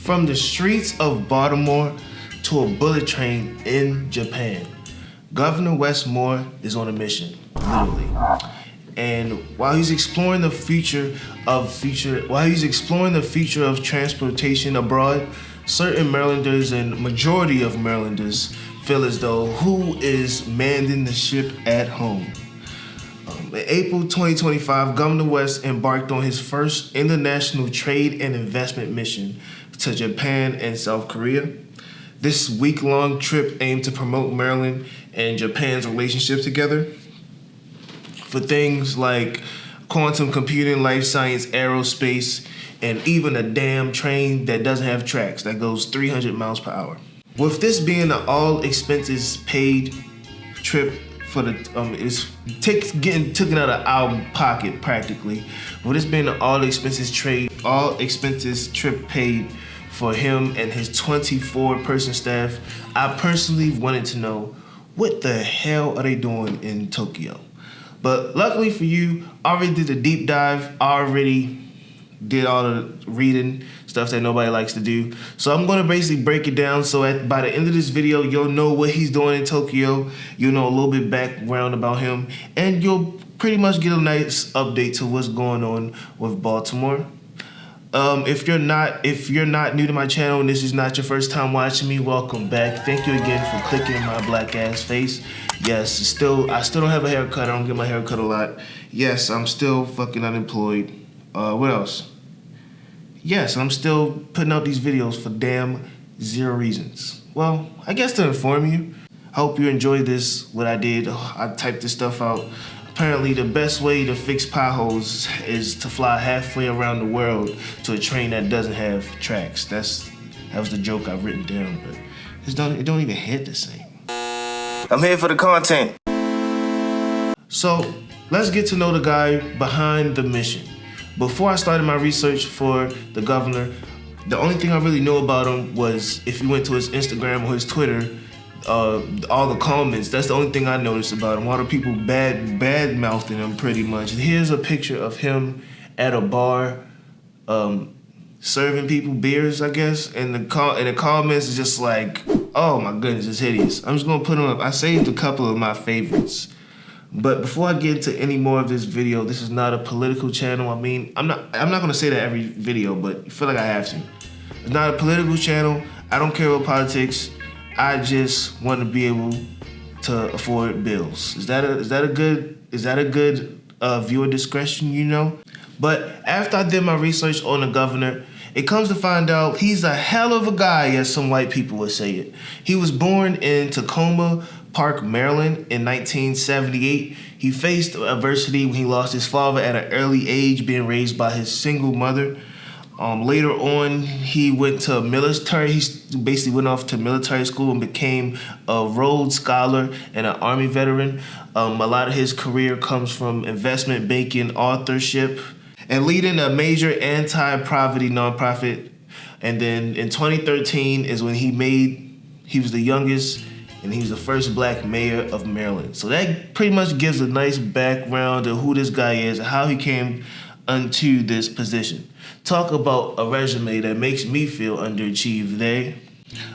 From the streets of Baltimore to a bullet train in Japan, Governor Wes Moore is on a mission, literally. And while he's exploring the future of transportation abroad, certain Marylanders and majority of Marylanders feel as though who is manning the ship at home. In April 2025, Governor West embarked on his first international trade and investment mission to Japan and South Korea. This week-long trip aimed to promote Maryland and Japan's relationship together for things like quantum computing, life science, aerospace, and even a damn train that doesn't have tracks that goes 300 miles per hour. With this being an all-expenses-paid trip for the it's getting taken out of our pocket practically. With this being an all-expenses trip paid for him and his 24-person staff, I personally wanted to know what the hell are they doing in Tokyo. But luckily for you, I already did a deep dive. I already did all the reading stuff that nobody likes to do. So I'm going to basically break it down so by the end of this video, you'll know what he's doing in Tokyo. You'll know a little bit background about him. And you'll pretty much get a nice update to what's going on with Baltimore. If you're not new to my channel and this is not your first time watching me, welcome back. Thank you again for clicking my black ass face. Yes, I still don't have a haircut. I don't get my hair cut a lot. Yes, I'm still fucking unemployed. What else? Yes, I'm still putting out these videos for damn zero reasons. Well, I guess to inform you. I hope you enjoyed this, what I did. I typed this stuff out. Apparently, the best way to fix potholes is to fly halfway around the world to a train that doesn't have tracks. That was the joke I've written down, but it don't even hit the same. I'm here for the content. So, let's get to know the guy behind the mission. Before I started my research for the governor, the only thing I really knew about him was if you went to his Instagram or his Twitter, all the comments, that's the only thing I noticed about him. All the people bad-mouthing him pretty much. Here's a picture of him at a bar serving people beers, I guess. And the comments is just like, oh my goodness, it's hideous. I'm just gonna put them up. I saved a couple of my favorites. But before I get into any more of this video, this is not a political channel. I mean, I'm not gonna say that every video, but I feel like I have to. It's not a political channel. I don't care about politics. I just want to be able to afford bills. Is that a good viewer discretion, you know? But after I did my research on the governor, it comes to find out he's a hell of a guy, as some white people would say it. He was born in Tacoma Park, Maryland in 1978. He faced adversity when he lost his father at an early age, being raised by his single mother. Later on, he went to military. He basically went off to military school and became a Rhodes Scholar and an Army veteran. A lot of his career comes from investment banking, authorship, and leading a major anti-poverty nonprofit. And then in 2013 is when he was the youngest and he was the first black mayor of Maryland. So that pretty much gives a nice background of who this guy is and how he came unto this position. Talk about a resume that makes me feel underachieved there.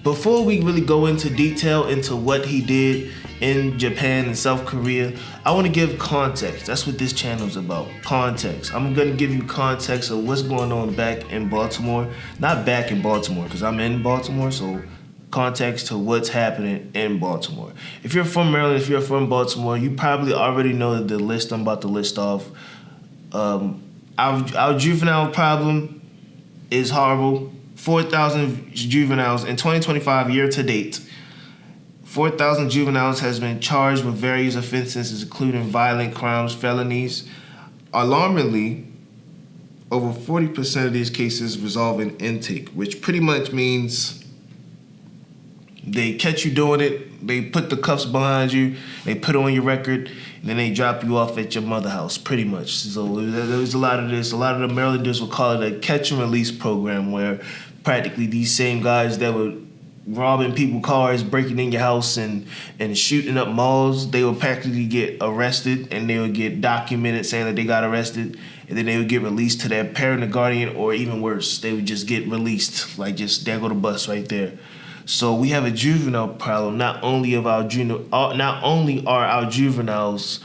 Before we really go into detail into what he did in Japan and South Korea, I want to give context. That's what this channel is about, context. I'm going to give you context of what's going on back in Baltimore. Not back in Baltimore, because I'm in Baltimore, so context to what's happening in Baltimore. If you're from Maryland, if you're from Baltimore, you probably already know the list I'm about to list off. Our juvenile problem is horrible. 4,000 juveniles in 2025 year to date. 4,000 juveniles has been charged with various offenses, including violent crimes, felonies. Alarmingly, over 40% of these cases resolve in intake, which pretty much means they catch you doing it, they put the cuffs behind you, they put on your record, and then they drop you off at your mother house, pretty much. So there's a lot of this. A lot of the Marylanders will call it a catch and release program, where practically these same guys that would robbing people's cars, breaking in your house, and shooting up malls, they would practically get arrested, and they would get documented saying that they got arrested, and then they would get released to their parent or guardian, or even worse, they would just get released, like just there go the bus right there. So we have a juvenile problem. Not only are our juveniles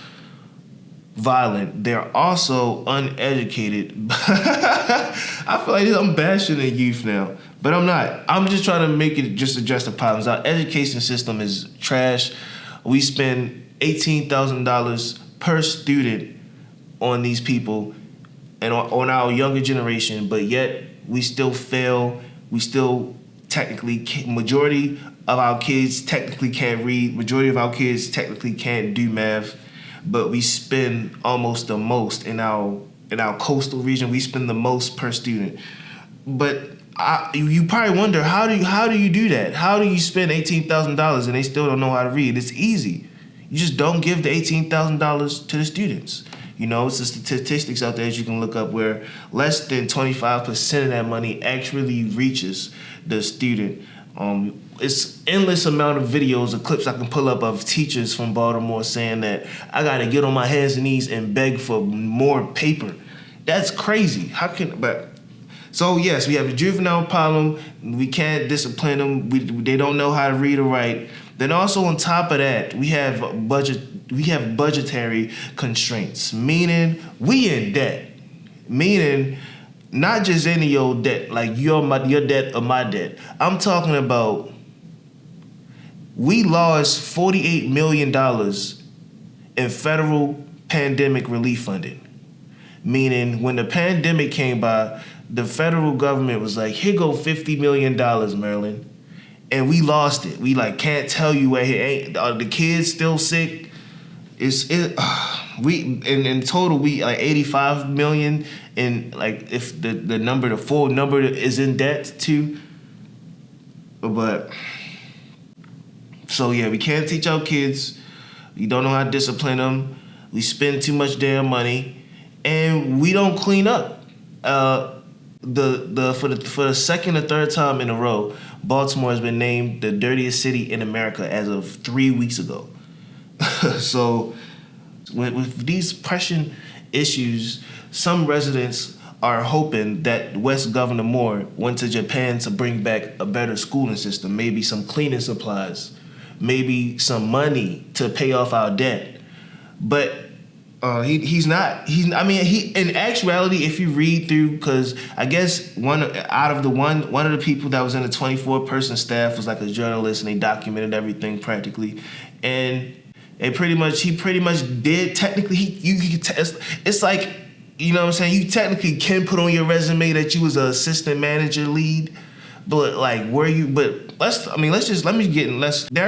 violent, they're also uneducated. I feel like I'm bashing the youth now, but I'm not. I'm just trying to make it just address the problems. Our education system is trash. We spend $18,000 per student on these people and on our younger generation, but yet we still fail. We still majority of our kids technically can't read. Majority of our kids technically can't do math. But we spend almost the most in our coastal region. We spend the most per student. But you probably wonder, how do you do that? How do you spend $18,000 and they still don't know how to read? It's easy. You just don't give the $18,000 to the students. You know, it's the statistics out there that you can look up where less than 25% of that money actually reaches the student. It's endless amount of videos or clips I can pull up of teachers from Baltimore saying that I gotta get on my hands and knees and beg for more paper. That's crazy. So yes, we have a juvenile problem. We can't discipline them. They don't know how to read or write. Then also on top of that, we have budgetary constraints, meaning we in debt. Meaning not just any old debt, like your debt or my debt. I'm talking about we lost $48 million in federal pandemic relief funding. Meaning when the pandemic came by, the federal government was like, here go $50 million, Maryland. And we lost it. We can't tell you where the kids still sick. In total we 85 million, and if the full number is in debt too. But so yeah, we can't teach our kids. We don't know how to discipline them. We spend too much damn money, and we don't clean up. For the second or third time in a row, Baltimore has been named the dirtiest city in America as of 3 weeks ago. So with these pressing issues, some residents are hoping that Wes Governor Moore went to Japan to bring back a better schooling system, maybe some cleaning supplies, maybe some money to pay off our debt. But he's not. In actuality, if you read through, because I guess one of the people that was in the 24-person staff was like a journalist, and they documented everything practically, and he pretty much did technically. It's like, you know what I'm saying, you technically can put on your resume that you was an assistant manager lead, but there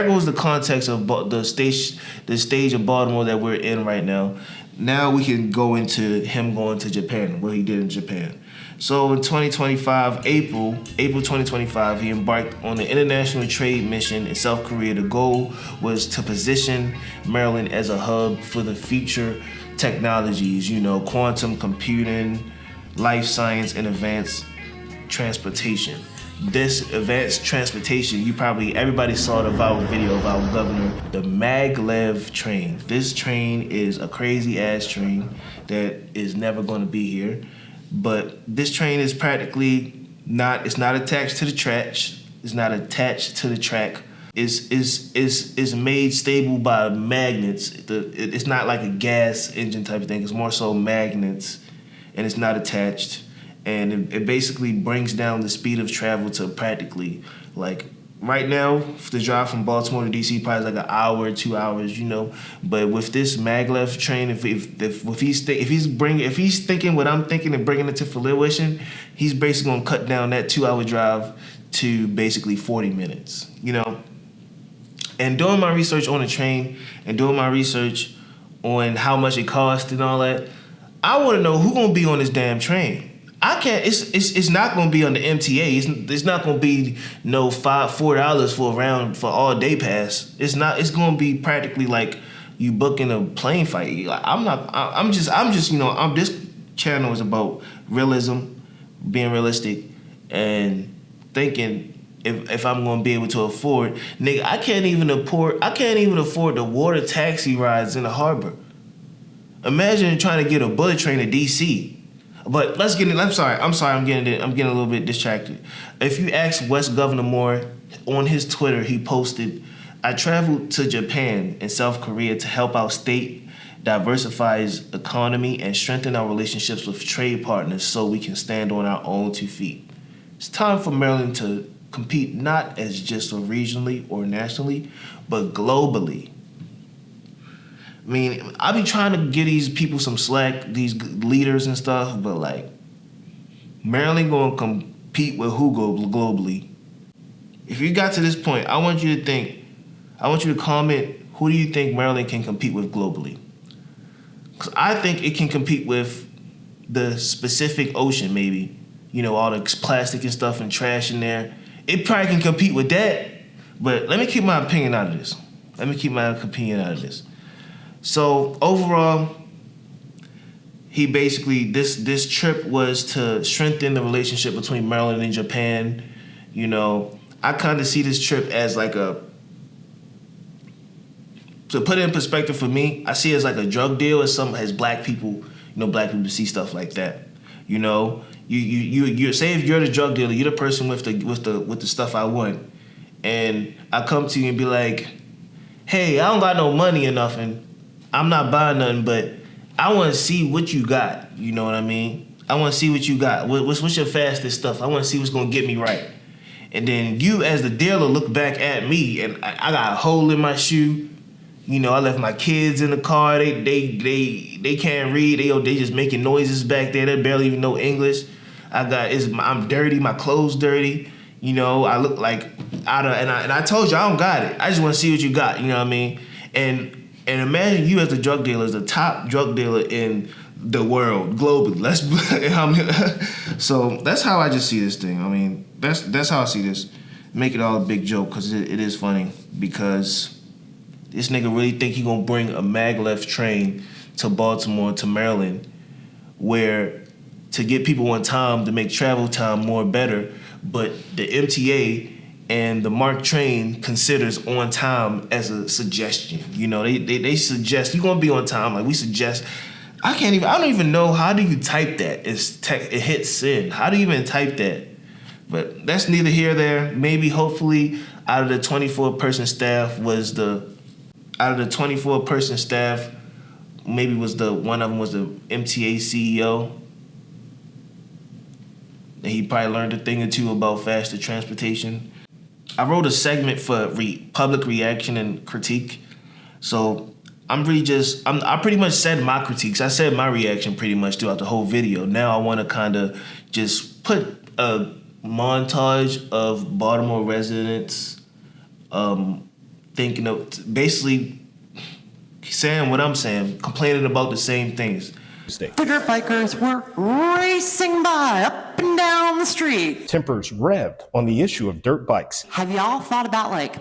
goes the context of the stage of Baltimore that we're in right now. Now we can go into him going to Japan, what he did in Japan. So in April 2025, he embarked on an international trade mission in South Korea. The goal was to position Maryland as a hub for the future technologies, quantum computing, life science, and advanced transportation. This advanced transportation, everybody saw the viral video of our governor, the maglev train. This train is a crazy ass train that is never going to be here. But this train is practically it's not attached to the track. It's not attached to the track. It's made stable by magnets. It's not like a gas engine type of thing. It's more so magnets, and it's not attached. And it basically brings down the speed of travel to practically, right now, to drive from Baltimore to DC probably is like an hour, 2 hours, But with this maglev train, if he's thinking what I'm thinking and bringing it to fruition, he's basically gonna cut down that 2-hour drive to basically 40 minutes, And doing my research on the train and doing my research on how much it costs and all that, I want to know who's gonna be on this damn train. I can't. It's not going to be on the MTA. It's not going to be no $4 for all day pass. It's not. It's going to be practically like you booking a plane flight. This channel is about realism, being realistic, and thinking if I'm gonna be able to afford, nigga, I can't even afford the water taxi rides in the harbor. Imagine trying to get a bullet train to DC. But let's get in. I'm sorry. I'm getting a little bit distracted. If you ask West Governor Moore on his Twitter, he posted, "I traveled to Japan and South Korea to help our state diversify its economy and strengthen our relationships with trade partners so we can stand on our own 2 feet. It's time for Maryland to compete not as just regionally or nationally, but globally." I mean, I be trying to give these people some slack, these leaders and stuff, but like, Maryland gonna compete with who globally? If you got to this point, I want you to comment, who do you think Maryland can compete with globally? Because I think it can compete with the Pacific Ocean, maybe. You know, all the plastic and stuff and trash in there. It probably can compete with that, but let me keep my opinion out of this. So overall, he basically, this trip was to strengthen the relationship between Maryland and Japan. You know, I kind of see this trip as like to put it in perspective for me, I see it as like a drug deal as black people, black people see stuff like that. You know, you say if you're the drug dealer, you're the person with the stuff I want, and I come to you and be like, hey, I don't got no money or nothing. I'm not buying nothing, but I want to see what you got. You know what I mean? I want to see what you got. What's your fastest stuff? I want to see what's gonna get me right. And then you, as the dealer, look back at me, and I got a hole in my shoe. You know, I left my kids in the car. They can't read. They just making noises back there. They barely even know English. I'm dirty. My clothes dirty. You know, I look like and I told you I don't got it. I just want to see what you got. You know what I mean? And imagine you as the drug dealer, as the top drug dealer in the world globally. So that's how I just see this thing. I mean, that's how I see this. Make it all a big joke because it is funny, because this nigga really think he gonna bring a maglev train to Baltimore, to Maryland, where to get people on time, to make travel time more better, but the MTA and the MARC train considers on time as a suggestion. You know, they suggest you gonna be on time. Like, we suggest. I don't even know, how do you type that? It hits send. How do you even type that? But that's neither here nor there. Maybe, hopefully, out of the 24-person staff, maybe one of them was the MTA CEO. And he probably learned a thing or two about faster transportation. I wrote a segment for public reaction and critique. So I pretty much said my critiques. I said my reaction pretty much throughout the whole video. Now I want to kind of just put a montage of Baltimore residents thinking of, basically saying what I'm saying, complaining about the same things. The dirt bikers were racing by up and down the street. Tempers revved on the issue of dirt bikes. Have y'all thought about, like,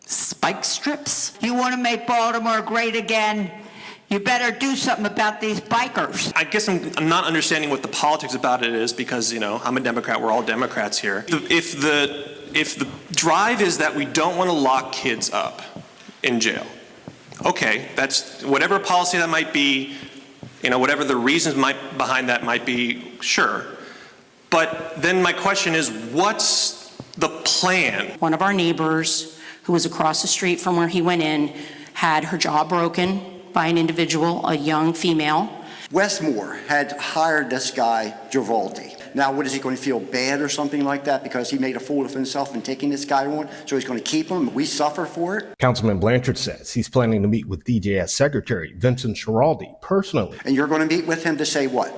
spike strips? You want to make Baltimore great again? You better do something about these bikers. I guess I'm not understanding what the politics about it is, because, I'm a Democrat. We're all Democrats here. If the drive is that we don't want to lock kids up in jail, okay, that's whatever policy that might be, whatever the reasons behind that might be, sure. But then my question is, what's the plan? One of our neighbors, who was across the street from where he went in, had her jaw broken by an individual, a young female. Wes Moore had hired this guy, Givaldi. Now, what, is he going to feel bad or something like that because he made a fool of himself in taking this guy on? So he's going to keep him? We suffer for it? Councilman Blanchard says he's planning to meet with DJS Secretary Vincent Schiraldi personally. And you're going to meet with him to say what?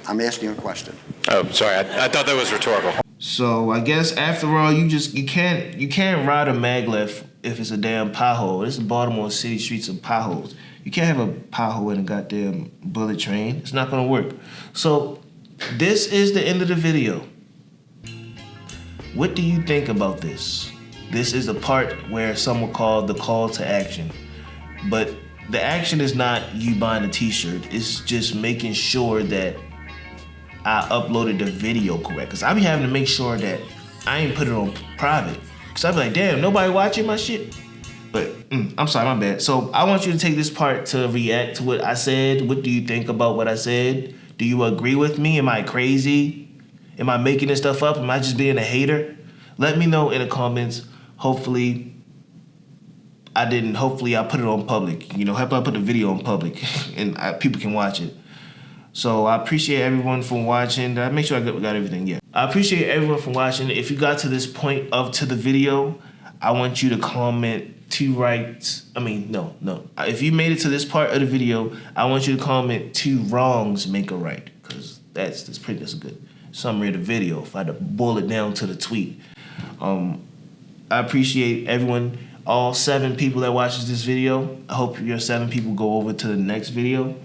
I'm asking you a question. Oh, sorry. I thought that was rhetorical. So I guess after all, you can't ride a maglev if it's a damn pothole. This is Baltimore City streets of potholes. You can't have a pothole in a goddamn bullet train. It's not gonna work. So this is the end of the video. What do you think about this? This is the part where some will call the call to action. But the action is not you buying a t-shirt. It's just making sure that I uploaded the video correct. Cause I be having to make sure that I ain't put it on private. Cause I be like, damn, nobody watching my shit. But I'm sorry, my bad. So I want you to take this part to react to what I said. What do you think about what I said? Do you agree with me? Am I crazy? Am I making this stuff up? Am I just being a hater? Let me know in the comments. Hopefully I didn't. Hopefully I put it on public. You know, hopefully I put the video on public and people can watch it. So I appreciate everyone for watching. Did I make sure I got everything? Yeah. I appreciate everyone for watching. If you got to this point to the video, I want you to comment two rights. No. If you made it to this part of the video, I want you to comment 2 wrongs make a right. Because that's a good summary of the video if I had to boil it down to the tweet. I appreciate everyone, all 7 people that watches this video. I hope your 7 people go over to the next video.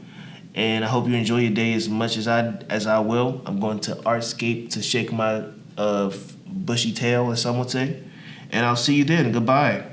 And I hope you enjoy your day as much as I will. I'm going to Artscape to shake my bushy tail, as some would say. And I'll see you then. Goodbye.